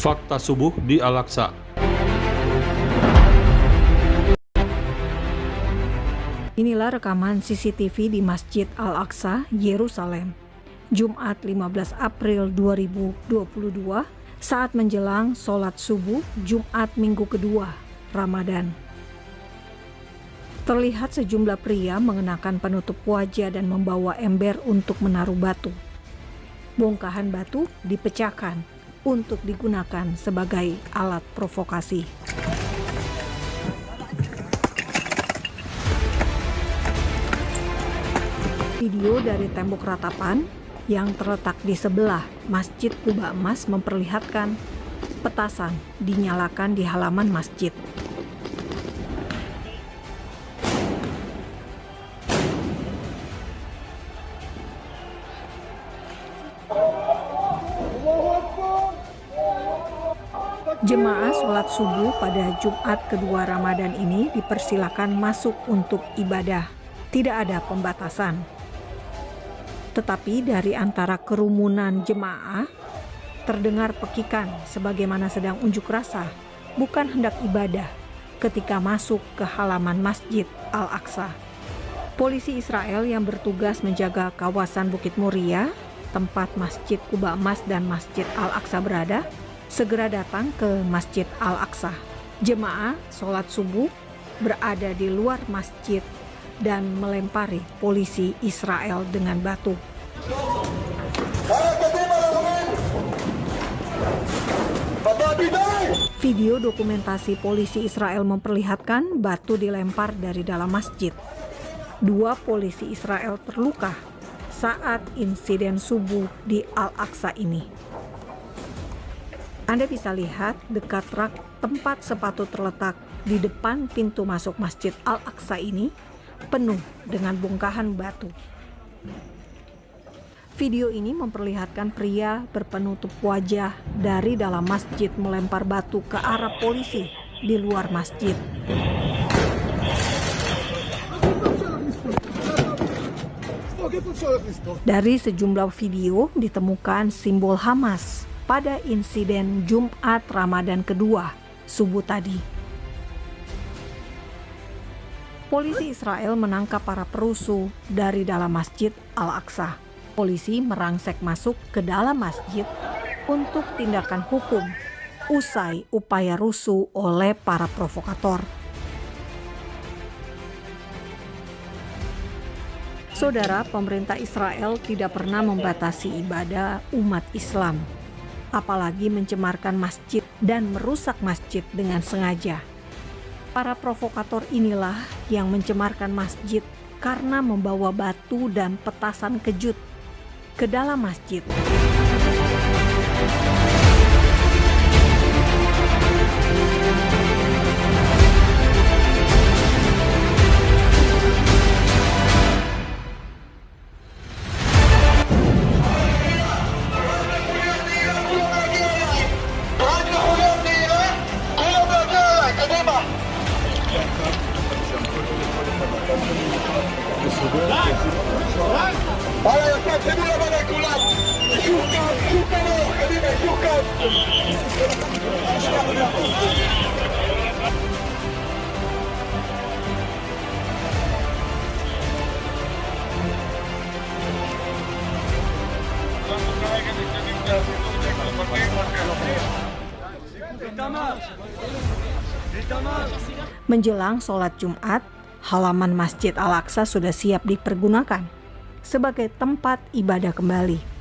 Fakta subuh di Al-Aqsa. Inilah rekaman CCTV di Masjid Al-Aqsa, Yerusalem, Jumat 15 April 2022 saat menjelang sholat subuh Jumat minggu kedua Ramadan. Terlihat sejumlah pria mengenakan penutup wajah dan membawa ember untuk menaruh batu. Bongkahan batu dipecahkan untuk digunakan sebagai alat provokasi. Video dari tembok ratapan yang terletak di sebelah Masjid Quba Emas memperlihatkan petasan dinyalakan di halaman masjid. Jemaah sholat subuh pada Jumat kedua Ramadan ini dipersilakan masuk untuk ibadah. Tidak ada pembatasan. Tetapi dari antara kerumunan jemaah, terdengar pekikan sebagaimana sedang unjuk rasa, bukan hendak ibadah, ketika masuk ke halaman Masjid Al-Aqsa. Polisi Israel yang bertugas menjaga kawasan Bukit Muria, tempat Masjid Quba Emas dan Masjid Al-Aqsa berada, segera datang ke Masjid Al-Aqsa. Jemaah sholat subuh berada di luar masjid dan melempari polisi Israel dengan batu. Video dokumentasi polisi Israel memperlihatkan batu dilempar dari dalam masjid. 2 polisi Israel terluka saat insiden subuh di Al-Aqsa ini. Anda bisa lihat dekat rak tempat sepatu terletak di depan pintu masuk Masjid Al-Aqsa ini penuh dengan bongkahan batu. Video ini memperlihatkan pria berpenutup wajah dari dalam masjid melempar batu ke arah polisi di luar masjid. Dari sejumlah video ditemukan simbol Hamas pada insiden Jumat Ramadan kedua subuh tadi. Polisi Israel menangkap para perusuh dari dalam Masjid Al-Aqsa. Polisi merangsek masuk ke dalam masjid untuk tindakan hukum usai upaya rusuh oleh para provokator. Saudara, pemerintah Israel tidak pernah membatasi ibadah umat Islam, apalagi mencemarkan masjid dan merusak masjid dengan sengaja. Para provokator inilah yang mencemarkan masjid karena membawa batu dan petasan kejut ke dalam masjid. Menjelang sholat Jumat, halaman Masjid Al-Aqsa sudah siap dipergunakan sebagai tempat ibadah kembali.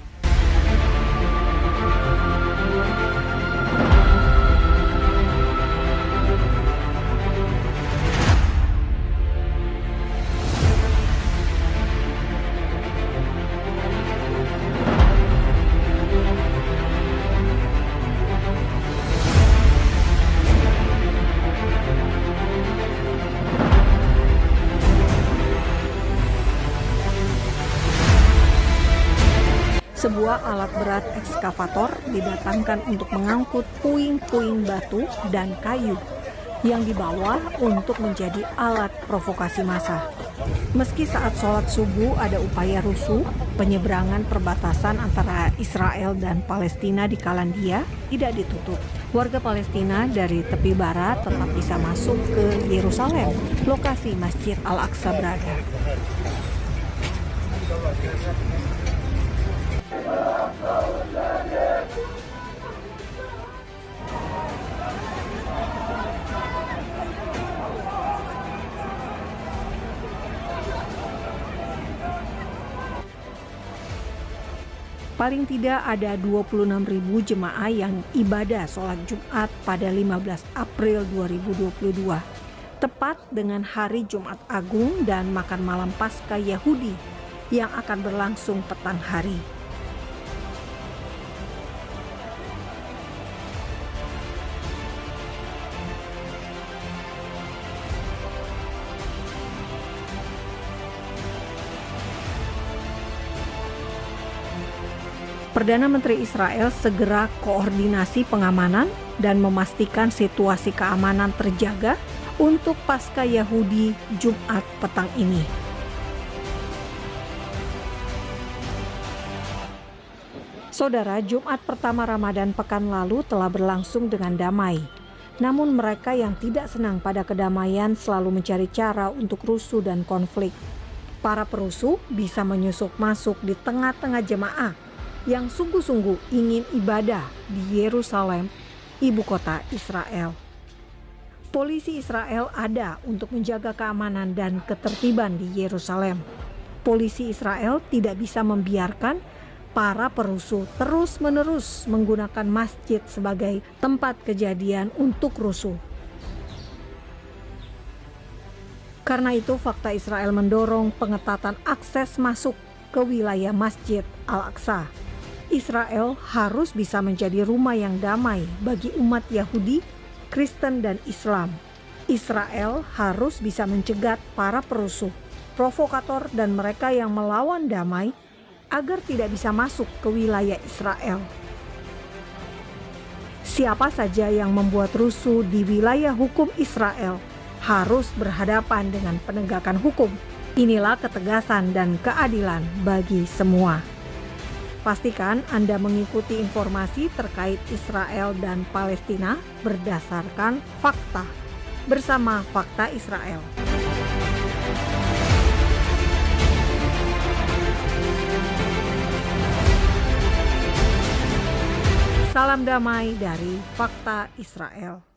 Sebuah alat berat ekskavator didatangkan untuk mengangkut puing-puing batu dan kayu yang dibawa untuk menjadi alat provokasi massa. Meski saat sholat subuh ada upaya rusuh, penyeberangan perbatasan antara Israel dan Palestina di Kalandia tidak ditutup. Warga Palestina dari tepi barat tetap bisa masuk ke Yerusalem, lokasi Masjid Al-Aqsa berada. Paling tidak ada 26.000 jemaah yang ibadah sholat Jumat pada 15 April 2022, tepat dengan hari Jumat Agung dan makan malam Paskah Yahudi yang akan berlangsung petang hari. Perdana Menteri Israel segera koordinasi pengamanan dan memastikan situasi keamanan terjaga untuk Paskah Yahudi Jumat petang ini. Saudara, Jumat pertama Ramadan pekan lalu telah berlangsung dengan damai. Namun mereka yang tidak senang pada kedamaian selalu mencari cara untuk rusuh dan konflik. Para perusuh bisa menyusup masuk di tengah-tengah jemaah yang sungguh-sungguh ingin ibadah di Yerusalem, ibu kota Israel. Polisi Israel ada untuk menjaga keamanan dan ketertiban di Yerusalem. Polisi Israel tidak bisa membiarkan para perusuh terus-menerus menggunakan masjid sebagai tempat kejadian untuk rusuh. Karena itu, fakta Israel mendorong pengetatan akses masuk ke wilayah Masjid Al-Aqsa. Israel harus bisa menjadi rumah yang damai bagi umat Yahudi, Kristen, dan Islam. Israel harus bisa mencegat para perusuh, provokator, dan mereka yang melawan damai agar tidak bisa masuk ke wilayah Israel. Siapa saja yang membuat rusuh di wilayah hukum Israel harus berhadapan dengan penegakan hukum. Inilah ketegasan dan keadilan bagi semua. Pastikan Anda mengikuti informasi terkait Israel dan Palestina berdasarkan fakta bersama Fakta Israel. Salam damai dari Fakta Israel.